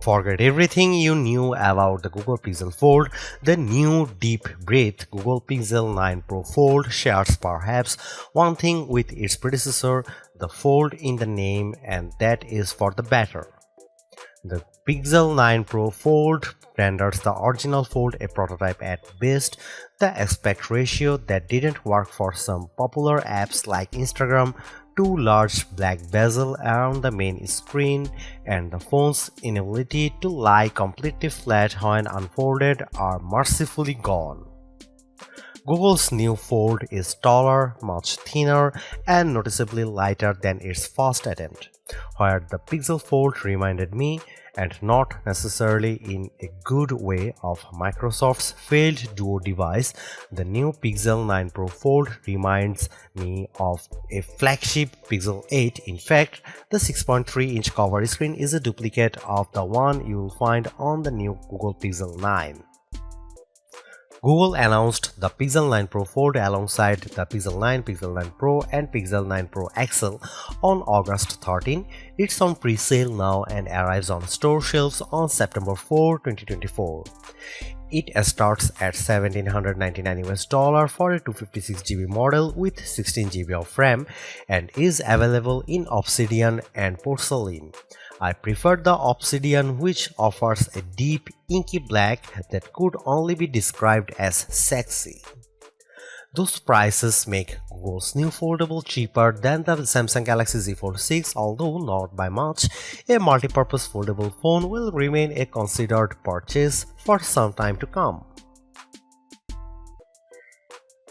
Forget everything you knew about the Google Pixel Fold. The new deep breath Google Pixel 9 Pro Fold shares perhaps one thing with its predecessor, the fold in the name, and that is for the better. The Pixel 9 Pro Fold renders the original Fold a prototype at best. The aspect ratio that didn't work for some popular apps like Instagram, two large black bezel around the main screen, and the phone's inability to lie completely flat when unfolded are mercifully gone. Google's new Fold is taller, much thinner, and noticeably lighter than its first attempt, where the Pixel Fold reminded me, and not necessarily in a good way, of Microsoft's failed Duo device. The new Pixel 9 Pro Fold reminds me of a flagship Pixel 8. In fact, the 6.3-inch cover screen is a duplicate of the one you'll find on the new Google Pixel 9. Google announced the Pixel 9 Pro Fold alongside the Pixel 9, Pixel 9 Pro, and Pixel 9 Pro XL on August 13. It's on pre-sale now and arrives on store shelves on September 4, 2024. It starts at $1,799 for a 256GB model with 16GB of RAM and is available in Obsidian and Porcelain. I prefer the Obsidian, which offers a deep, inky black that could only be described as sexy. Those prices make Google's new foldable cheaper than the Samsung Galaxy Z Fold 6, although not by much. A multi-purpose foldable phone will remain a considered purchase for some time to come.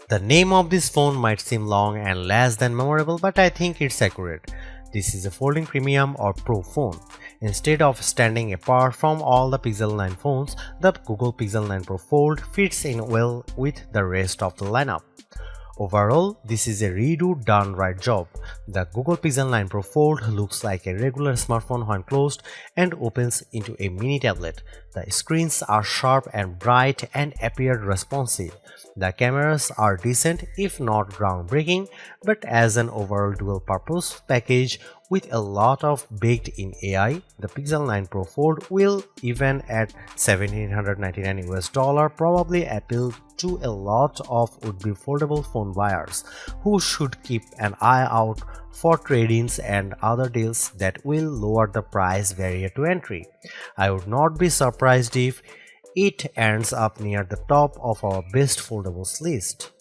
The name of this phone might seem long and less than memorable, but I think it's accurate. This is a folding premium or pro phone. Instead of standing apart from all the Pixel 9 phones, the Google Pixel 9 Pro Fold fits in well with the rest of the lineup. Overall, this is a redo done right job. The Google Pixel 9 Pro Fold looks like a regular smartphone when closed and opens into a mini tablet. The screens are sharp and bright and appear responsive. The cameras are decent if not groundbreaking, but as an overall dual-purpose package with a lot of baked-in AI, the Pixel 9 Pro Fold will, even at $1,799 probably appeal to a lot of would-be foldable phone buyers who should keep an eye out for trade-ins and other deals that will lower the price barrier to entry. I would not be surprised if it ends up near the top of our best foldables list.